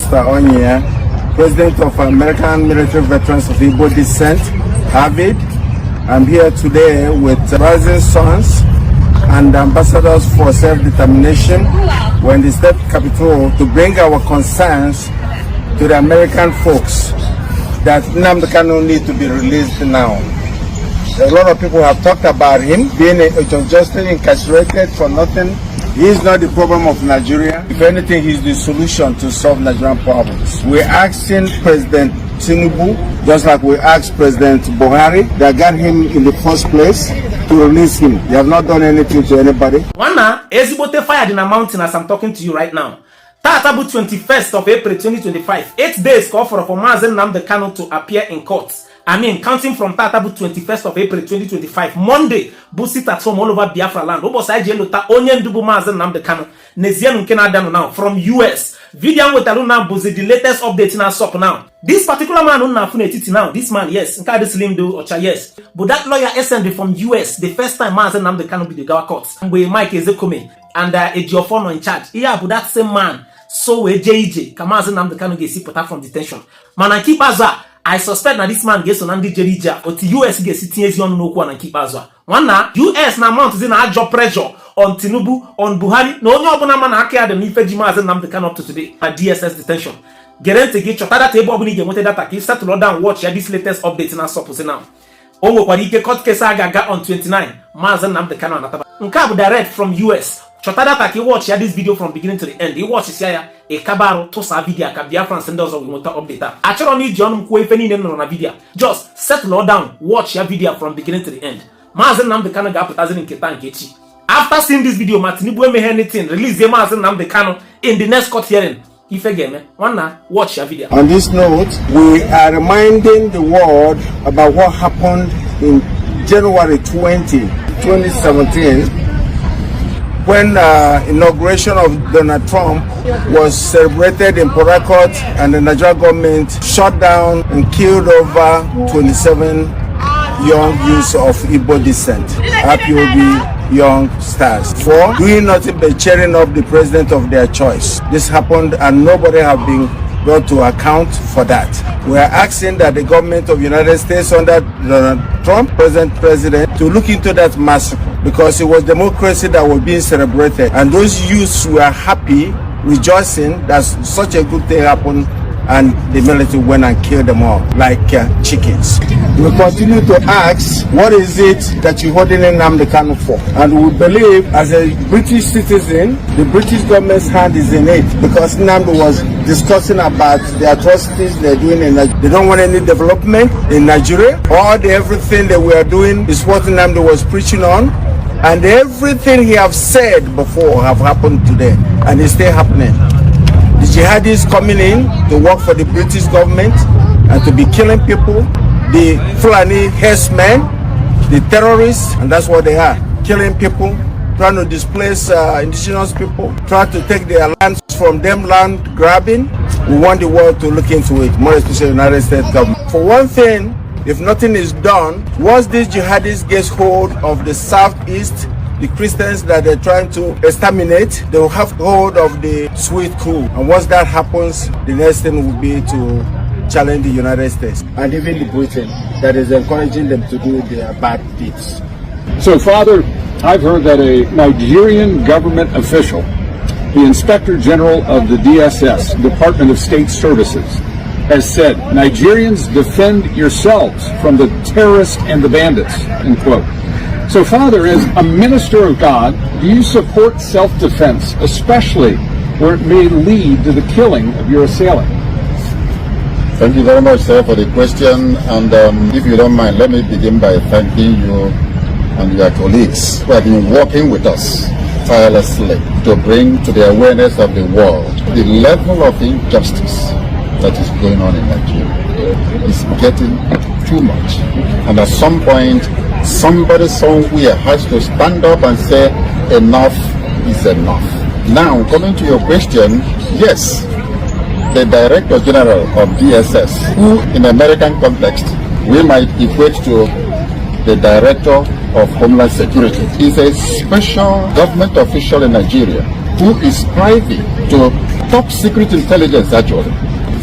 Mr. Onyia, President of American Military Veterans of Igbo Descent, Harvard. I'm here today with rising sons and ambassadors for self-determination. We're in the state capital to bring our concerns to the American folks that NNAMDI Kanu need to be released now. A lot of people have talked about him being unjustly incarcerated for nothing. He is not the problem of Nigeria. If anything, he's the solution to solve Nigerian problems. We're asking President Tinubu, just like we asked President BUHARI, that got him in the first place, to release him. They have not done anything to anybody. Wana, Ezibote fired in a mountain as I'm talking to you right now. Tatabu 21st of April 2025, 8 days call for MAZI NNAMDI Kanu to appear in court. I mean, counting from Tatabu 21st of April 2025, Monday, Busit at home all over Biafra land. Obosa Jelota, Onyen Dubu MAZI NNAMDI Kanu, Nezian Kenadano now, from US. Video with Aluna Buzi, the latest update in our shop now. This particular man, now, this man, yes, Nkadi Slim do, Ocha, yes. But that lawyer SMD from US, the first time MAZI NNAMDI Kanu be the Gawa court. With Mike Ezekome and Ejiofono in charge. Yeah, but that same man, so JJ, MAZI NNAMDI Kanu gets put out from detention. Man, I keep Azwa. I suspect that this man gets on Andy Jerija or the US gets sitting on no one and keep Azwa. One now, US now mounts in our job pressure on Tinubu, on Buhari. No, man, I care the Nifeji MAZI NNAMDI Kanu up to today at DSS detention. Get to get your father table when you get that you start to load down watch this latest update in our suppose now. Omo Kwadike court case aga on 29. MAZI NNAMDI Kanu anataba. Nkabu direct from US. Chotada taki watch this video from beginning to the end. He watch here a kabaro to sa video ka Biafran senders of motor update. Actually need John Mkwe feni neno na video. Just settle down, watch your video from beginning to the end. MAZI NNAMDI Kanu ga put in Ketan Kechi. After seeing this video, Tinubu may anything release the MAZI NNAMDI Kanu in the next court hearing. If again, watch your video. On this note, we are reminding the world about what happened in January 2017 when inauguration of Donald Trump was celebrated in Port Harcourt and the Nigerian government shut down and killed over 27 young youths of Igbo descent, IPOB young stars, for doing nothing but cheering up the president of their choice. This happened and nobody have been brought to account for that. We are asking that the government of the United States under Donald Trump, president, to look into that massacre, because it was democracy that was being celebrated, and those youths were happy, rejoicing that such a good thing happened, and the military went and killed them all like chickens. We continue to ask, what is it that you're holding NNAMDI Kanu for? And we believe, as a British citizen, the British government's hand is in it, because NNAMDI was discussing about the atrocities they're doing in Nigeria. They don't want any development in Nigeria. Everything that we are doing is what NNAMDI was preaching on, and everything he have said before have happened today, and it's still happening. The jihadis coming in to work for the British government and to be killing people, the Fulani herdsmen, the terrorists, and that's what they are, killing people, trying to displace indigenous people, trying to take their lands from them, land grabbing. We want the world to look into it, more especially the United States government. For one thing, if nothing is done, once these jihadis get hold of the southeast, the Christians that they're trying to exterminate, they will have hold of the sweet crew. And once that happens, the next thing will be to challenge the United States and even the Britain that is encouraging them to do their bad deeds. So, Father, I've heard that a Nigerian government official, the Inspector General of the DSS, Department of State Services, has said, Nigerians, defend yourselves from the terrorists and the bandits, end quote. So, Father, as a minister of God, do you support self-defense, especially where it may lead to the killing of your assailant? Thank you very much, sir, for the question. And if you don't mind, let me begin by thanking you and your colleagues who have been working with us tirelessly to bring to the awareness of the world the level of injustice that is going on in Nigeria. It's getting too much. And at some point, somebody somewhere has to stand up and say enough is enough. Now, coming to your question, yes, the Director General of DSS, who in American context we might equate to the Director of Homeland Security, is a special government official in Nigeria who is striving to top secret intelligence actually,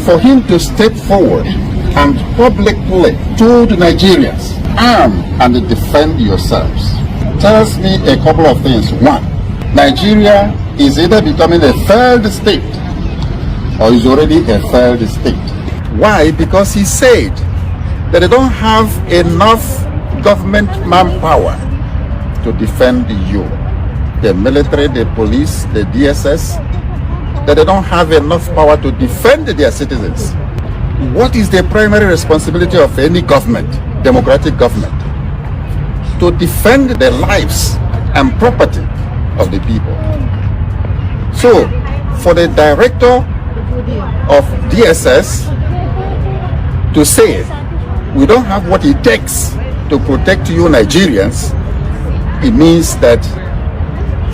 for him to step forward and publicly told Nigerians, arm and defend yourselves, tells me a couple of things. One, Nigeria is either becoming a failed state or is already a failed state. Why? Because he said that they don't have enough government manpower to defend you. The military, the police, the DSS, that they don't have enough power to defend their citizens. What is the primary responsibility of any government, democratic government? To defend the lives and property of the people. So, for the director of DSS to say we don't have what it takes to protect you Nigerians, it means that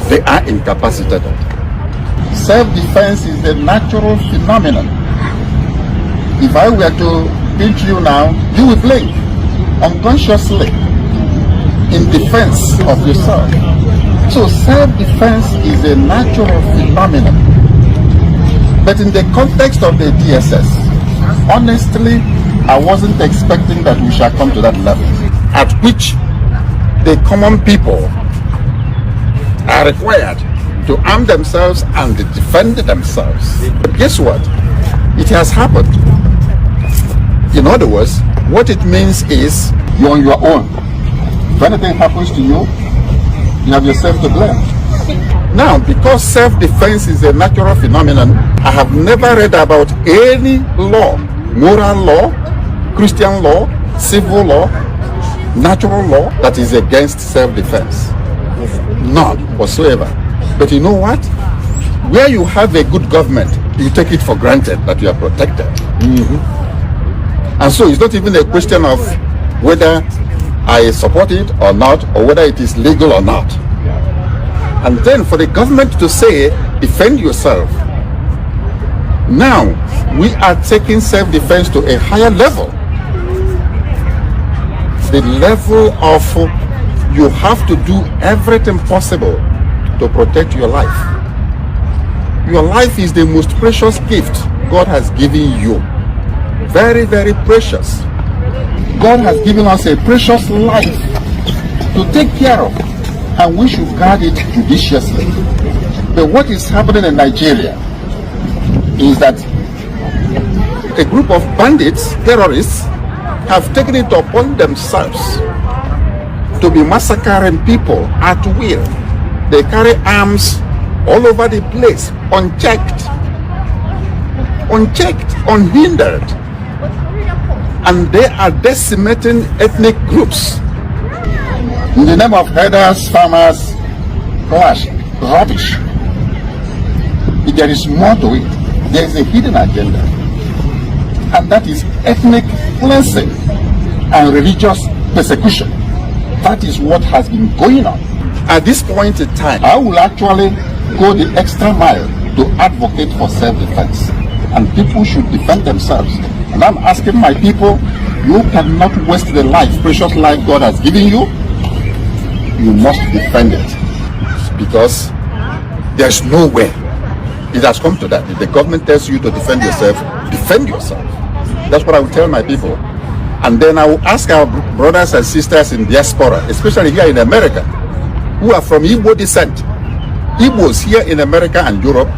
they are incapacitated. Self-defense is a natural phenomenon. If I were to pinch you now, you will blink unconsciously in defense of yourself. So self-defense is a natural phenomenon. But in the context of the DSS, honestly, I wasn't expecting that we shall come to that level at which the common people are required to arm themselves and defend themselves. But guess what? It has happened. In other words, what it means is you're on your own. If anything happens to you, you have yourself to blame. Now, because self-defense is a natural phenomenon, I have never read about any law, moral law, Christian law, civil law, natural law that is against self-defense. None whatsoever. But you know what? Where you have a good government, you take it for granted that you are protected. And so it's not even a question of whether I support it or not, or whether it is legal or not. And then for the government to say, defend yourself. Now, we are taking self-defense to a higher level. The level of you have to do everything possible to protect your life. Your life is the most precious gift God has given you. Very, very precious. God has given us a precious life to take care of, and we should guard it judiciously. But what is happening in Nigeria is that a group of bandits, terrorists, have taken it upon themselves to be massacring people at will. They carry arms all over the place, unchecked, unhindered. And they are decimating ethnic groups. In the name of herders, farmers, clash, rubbish. If there is more to it, there is a hidden agenda. And that is ethnic cleansing and religious persecution. That is what has been going on. At this point in time, I will actually go the extra mile to advocate for self-defense. And people should defend themselves. And I'm asking my people, you cannot waste the life, precious life God has given you. You must defend it. Because there's no way. It has come to that. If the government tells you to defend yourself, defend yourself. That's what I will tell my people. And then I will ask our brothers and sisters in diaspora, especially here in America, who are from Igbo descent. Igbos here in America and Europe,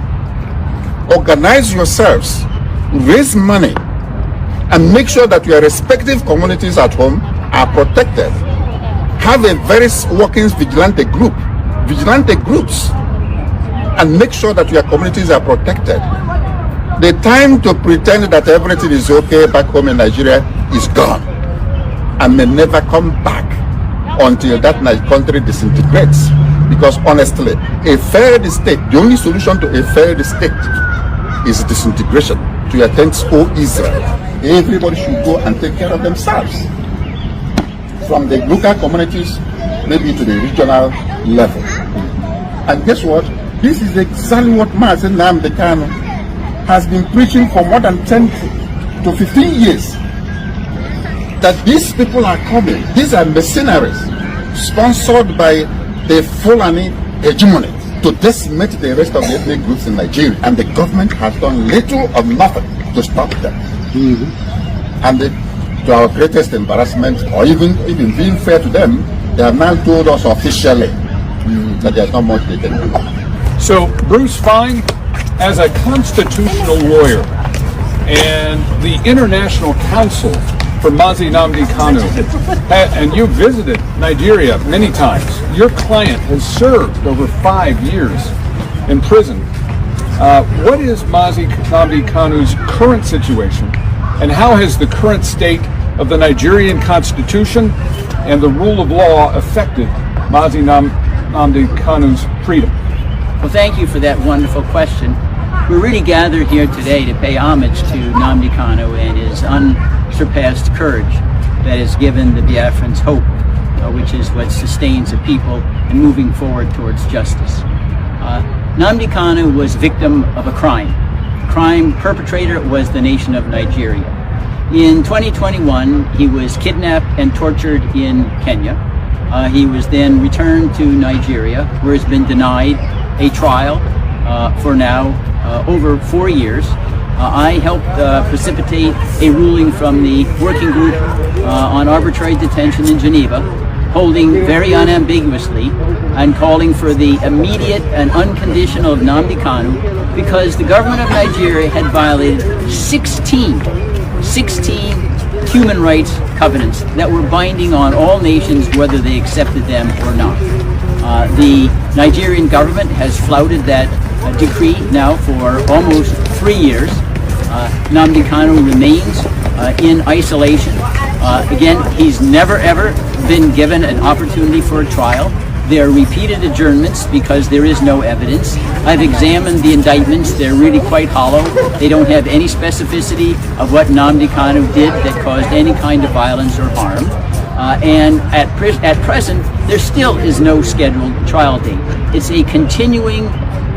organize yourselves, raise money, and make sure that your respective communities at home are protected. Have a very working vigilante groups, and make sure that your communities are protected. The time to pretend that everything is okay back home in Nigeria is gone and may never come back until that country disintegrates. Because honestly, a failed state, the only solution to a failed state is disintegration. To your thanks, O Israel. Everybody should go and take care of themselves. From the local communities, maybe to the regional level. And guess what? This is exactly what MAZI NNAMDI has been preaching for more than 10 to 15 years. That these people are coming. These are mercenaries sponsored by the Fulani hegemony to decimate the rest of the ethnic groups in Nigeria, and the government has done little or nothing to stop them. And to our greatest embarrassment, or even being fair to them, they have now told us officially that there's not much they can do. So, Bruce Fine, as a constitutional lawyer and the International Council for MAZI NNAMDI Kanu, and you've visited Nigeria many times. Your client has served over 5 years in prison. What is MAZI NNAMDI Kanu's current situation, and how has the current state of the Nigerian Constitution and the rule of law affected MAZI NNAMDI Kanu's freedom? Well, thank you for that wonderful question. We're really gathered here today to pay homage to Nnamdi Kanu and his unsurpassed courage that has given the Biafrans hope, which is what sustains the people and moving forward towards justice. Nnamdi Kanu was victim of a crime. Crime perpetrator was the nation of Nigeria. In 2021, he was kidnapped and tortured in Kenya. He was then returned to Nigeria, where he's been denied a trial for now over 4 years. I helped precipitate a ruling from the working group on arbitrary detention in Geneva, holding very unambiguously and calling for the immediate and unconditional Nnamdi Kanu, because the government of Nigeria had violated 16 human rights covenants that were binding on all nations, whether they accepted them or not. The Nigerian government has flouted that decree now for almost 3 years. Nnamdi Kanu remains in isolation. Again, he's never ever been given an opportunity for a trial. There are repeated adjournments because there is no evidence. I've examined the indictments. They're really quite hollow. They don't have any specificity of what Nnamdi Kanu did that caused any kind of violence or harm. And at present, there still is no scheduled trial date. It's a continuing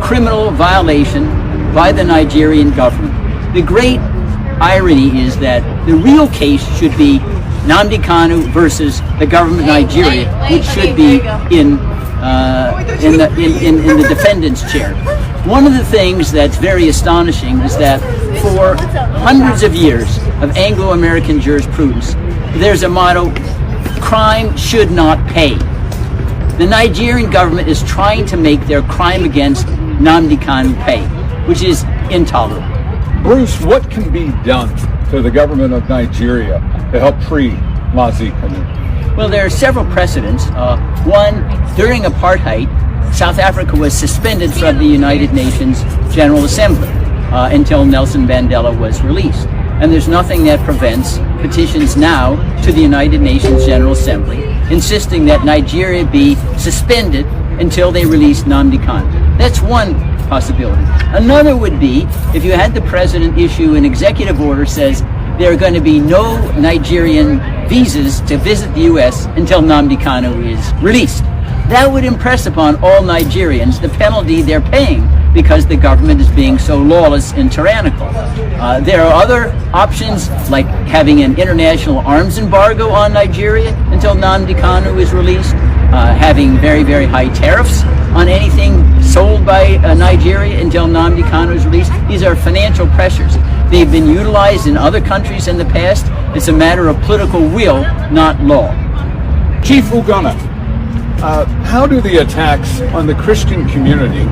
criminal violation by the Nigerian government. The great irony is that the real case should be Nnamdi Kanu versus the government of Nigeria, which should be in the defendant's chair. One of the things that's very astonishing is that for hundreds of years of Anglo-American jurisprudence, there's a motto: crime should not pay. The Nigerian government is trying to make their crime against Nnamdi Kanu pay, which is intolerable. Bruce, what can be done to the government of Nigeria to help free MAZI Kanu? Well, there are several precedents. One, during apartheid, South Africa was suspended from the United Nations General Assembly until Nelson Mandela was released. And there's nothing that prevents petitions now to the United Nations General Assembly insisting that Nigeria be suspended until they release Nnamdi Kanu. That's one possibility. Another would be if you had the president issue an executive order says there are going to be no Nigerian visas to visit the U.S. until Nnamdi Kanu is released. That would impress upon all Nigerians the penalty they're paying because the government is being so lawless and tyrannical. There are other options, like having an international arms embargo on Nigeria until Nnamdi Kanu is released, having very, very high tariffs on anything sold by Nigeria until Nnamdi Kanu is released. These are financial pressures. They've been utilized in other countries in the past. It's a matter of political will, not law. Chief Ugonna, how do the attacks on the Christian community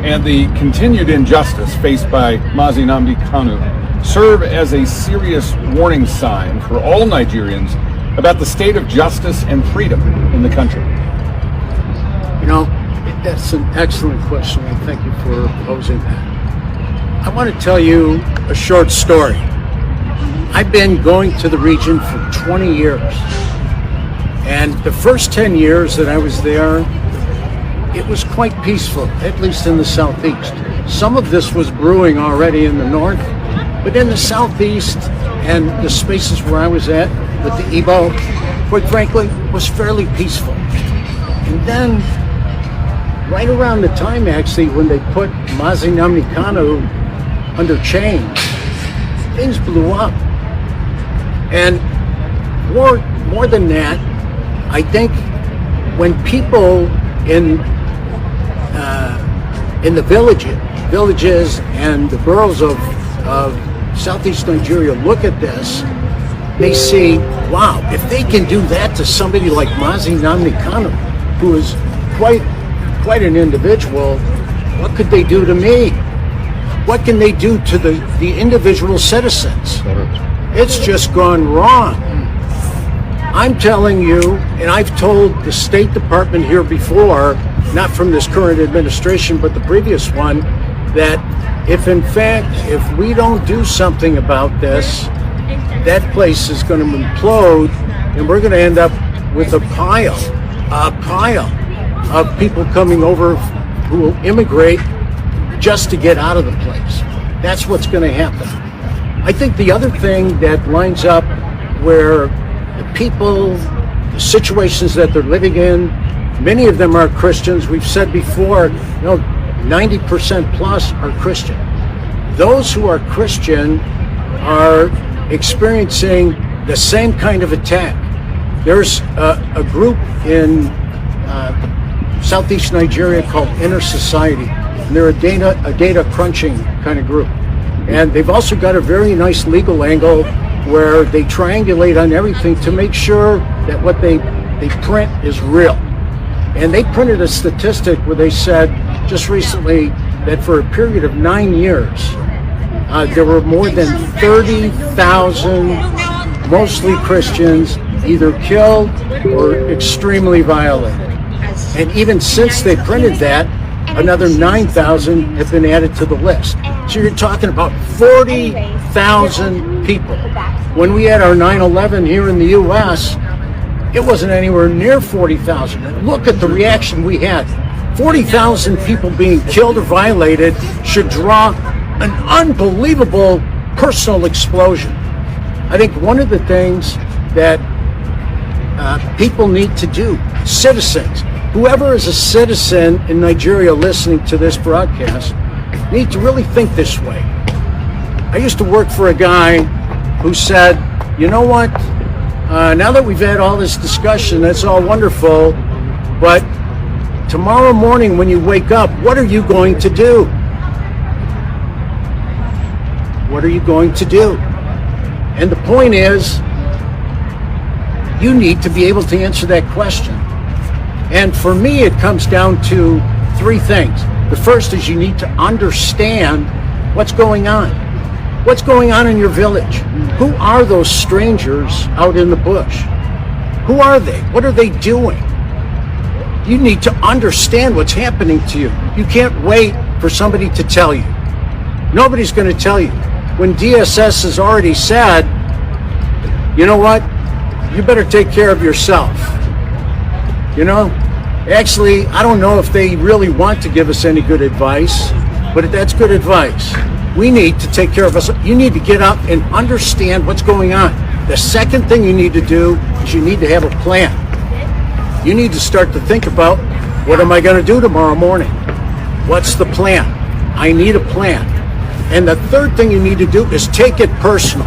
and the continued injustice faced by MAZI NNAMDI Kanu serve as a serious warning sign for all Nigerians about the state of justice and freedom in the country? You know, that's an excellent question, and thank you for posing that. I want to tell you a short story. I've been going to the region for 20 years. And the first 10 years that I was there, it was quite peaceful, at least in the southeast. Some of this was brewing already in the north, but in the southeast and the spaces where I was at with the Igbo, quite frankly, was fairly peaceful. And then, right around the time actually when they put MAZI NNAMDI Kanu under chains, things blew up. And more than that, I think when people in in the villages and the boroughs of Southeast Nigeria look at this, they see, wow, if they can do that to somebody like MAZI Nnamdi Kanu, who is quite an individual, what could they do to me? What can they do to the individual citizens? It's just gone wrong. I'm telling you, and I've told the State Department here before, not from this current administration, but the previous one, that if in fact, if we don't do something about this, that place is going to implode, and we're going to end up with a pile of people coming over who will immigrate just to get out of the place. That's what's going to happen. I think the other thing that lines up where the people, the situations that they're living in, many of them are Christians. We've said before, 90% plus are Christian. Those who are Christian are experiencing the same kind of attack. There's a group in Southeast Nigeria called Inner Society, and they're a data crunching kind of group. And they've also got a very nice legal angle where they triangulate on everything to make sure that what they print is real. And they printed a statistic where they said just recently that for a period of 9 years, there were more than 30,000, mostly Christians, either killed or extremely violated. And even since they printed that, another 9,000 have been added to the list. So you're talking about 40,000 people. When we had our 9/11 here in the U.S., it wasn't anywhere near 40,000. Look at the reaction we had. 40,000 people being killed or violated should draw an unbelievable personal explosion. I think one of the things that people need to do, citizens, whoever is a citizen in Nigeria listening to this broadcast, need to really think this way. I used to work for a guy who said, you know what, now that we've had all this discussion, that's all wonderful, but tomorrow morning when you wake up, what are you going to do? What are you going to do? And the point is, you need to be able to answer that question. And for me, it comes down to three things. The first is you need to understand what's going on. What's going on in your village? Who are those strangers out in the bush? Who are they? What are they doing? You need to understand what's happening to you. You can't wait for somebody to tell you. Nobody's going to tell you. When DSS has already said, you know what? You better take care of yourself. Actually, I don't know if they really want to give us any good advice, but that's good advice. We need to take care of us. You need to get up and understand what's going on. The second thing you need to do is you need to have a plan. You need to start to think about, what am I going to do tomorrow morning? What's the plan? I need a plan. And the third thing you need to do is take it personal.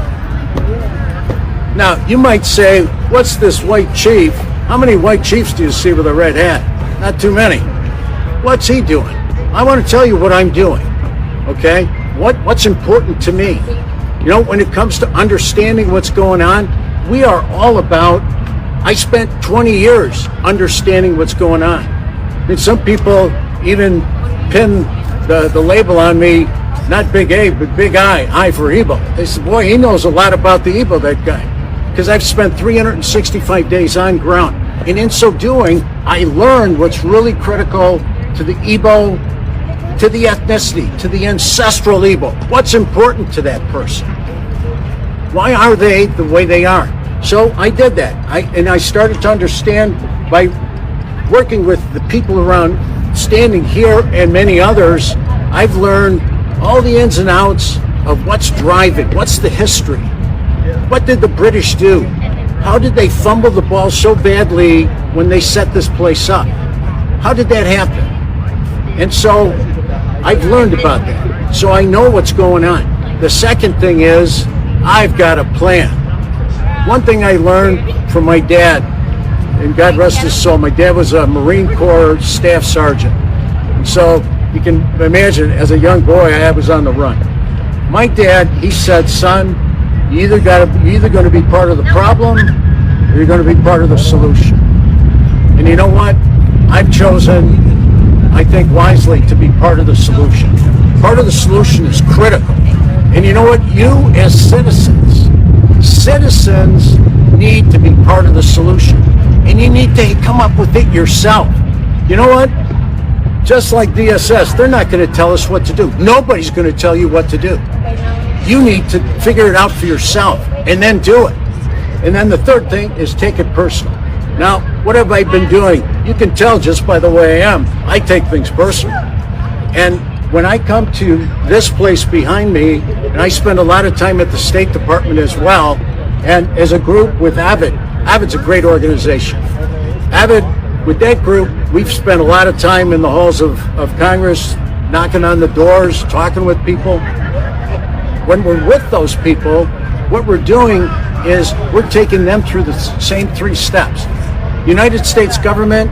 Now, you might say, what's this white chief? How many white chiefs do you see with a red hat? Not too many. What's he doing? I want to tell you what I'm doing, okay? What's important to me? When it comes to understanding what's going on, we are all about, I spent 20 years understanding what's going on. And some people even pin the label on me, not big A, but big I for Igbo. They said, boy, he knows a lot about the Igbo, that guy. Because I've spent 365 days on ground. And in so doing, I learned what's really critical to the Igbo, to the ethnicity, to the ancestral Igbo. What's important to that person? Why are they the way they are? So I did that. I started to understand by working with the people around, standing here and many others. I've learned all the ins and outs of what's driving, what's the history. What did the British do? How did they fumble the ball so badly when they set this place up? How did that happen? And so I've learned about that. So I know what's going on. The second thing is I've got a plan. One thing I learned from my dad, and God rest his soul, my dad was a Marine Corps staff sergeant. And so you can imagine, as a young boy, I was on the run. My dad, he said, son, you're either going to be part of the problem or you're going to be part of the solution. And you know what? I've chosen, I think wisely, to be part of the solution. Part of the solution is critical. And you know what? You as citizens need to be part of the solution. And you need to come up with it yourself. You know what? Just like DSS, they're not going to tell us what to do. Nobody's going to tell you what to do. You need to figure it out for yourself and then do it. And then the third thing is take it personal. Now, what have I been doing? You can tell just by the way I am. I take things personal. And when I come to this place behind me, and I spend a lot of time at the State Department as well, and as a group with AVID, AVID's a great organization. AVID, with that group, we've spent a lot of time in the halls of Congress, knocking on the doors, talking with people. When we're with those people, what we're doing is we're taking them through the same 3 steps. United States government,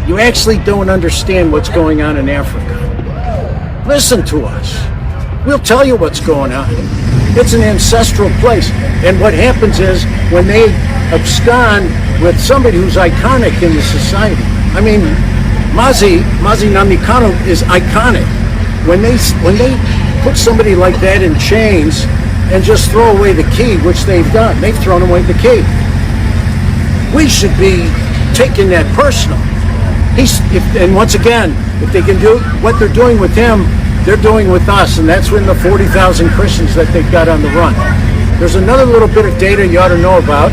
you actually don't understand what's going on in Africa. Listen to us. We'll tell you what's going on. It's an ancestral place. And what happens is when they abscond with somebody who's iconic in the society. I mean, MAZI Nnamdi Kanu is iconic. When they put somebody like that in chains and just throw away the key, which they've done, they've thrown away the key. We should be taking that personal. And once again, if they can do what they're doing with him, they're doing with us, and that's when the 40,000 Christians that they've got on the run. There's another little bit of data you ought to know about.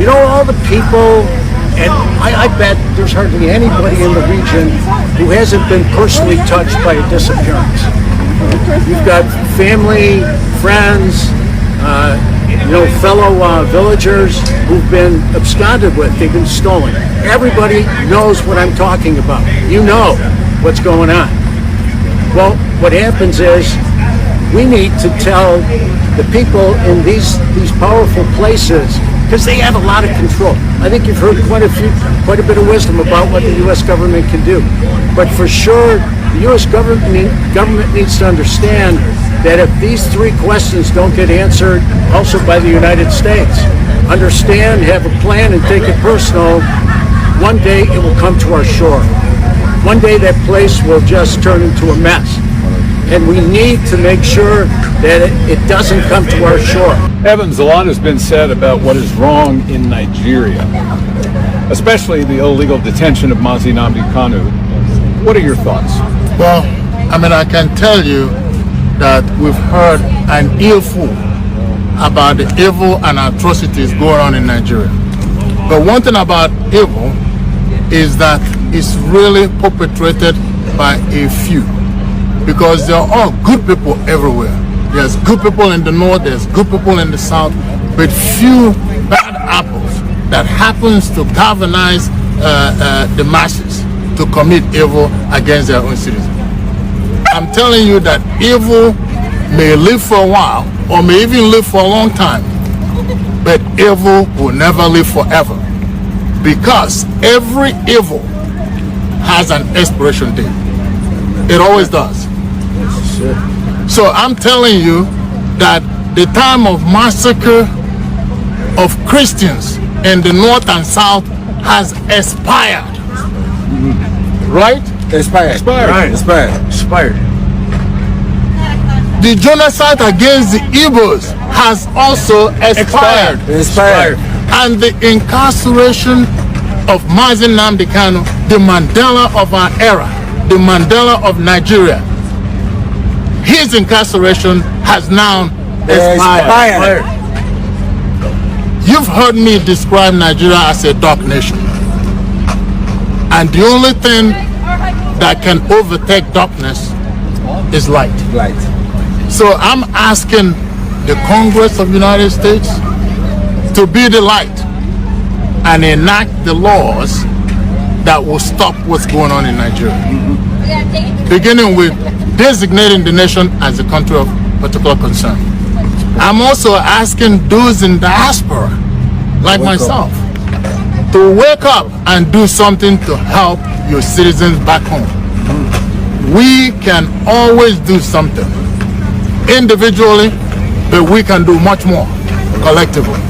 You know, all the people, and I bet there's hardly anybody in the region who hasn't been personally touched by a disappearance. You've got family, friends, fellow villagers who've been absconded with, they've been stolen. Everybody knows what I'm talking about. You know what's going on. Well, what happens is we need to tell the people in these powerful places, because they have a lot of control. I think you've heard quite a bit of wisdom about what the U.S. government can do. But for sure, the U.S. government needs to understand that if these 3 questions don't get answered also by the United States, understand, have a plan, and take it personal, one day it will come to our shore. One day that place will just turn into a mess. And we need to make sure that it doesn't come to our shore. Evans, a lot has been said about what is wrong in Nigeria, especially the illegal detention of MAZI Nnamdi Kanu. What are your thoughts? Well, I can tell you that we've heard an earful about the evil and atrocities going on in Nigeria. But one thing about evil is that it's really perpetrated by a few, because there are all good people everywhere. There's good people in the north, there's good people in the south, but few bad apples that happens to galvanize the masses to commit evil against their own citizens. I'm telling you that evil may live for a while or may even live for a long time, but evil will never live forever, because every evil has an expiration date. It always does. So I'm telling you that the time of massacre of Christians in the north and south has expired. Right? Expired. Right. Expired. The genocide against the Igbos has also expired. And the incarceration of MAZI Nnamdi Kanu, the Mandela of our era, the Mandela of Nigeria, his incarceration has now expired. You've heard me describe Nigeria as a dark nation. And the only thing that can overtake darkness is light. So I'm asking the Congress of the United States to be the light and enact the laws that will stop what's going on in Nigeria. Beginning with designating the nation as a country of particular concern. I'm also asking those in diaspora, like myself, to wake up and do something to help your citizens back home. we can always do something individually, but we can do much more collectively.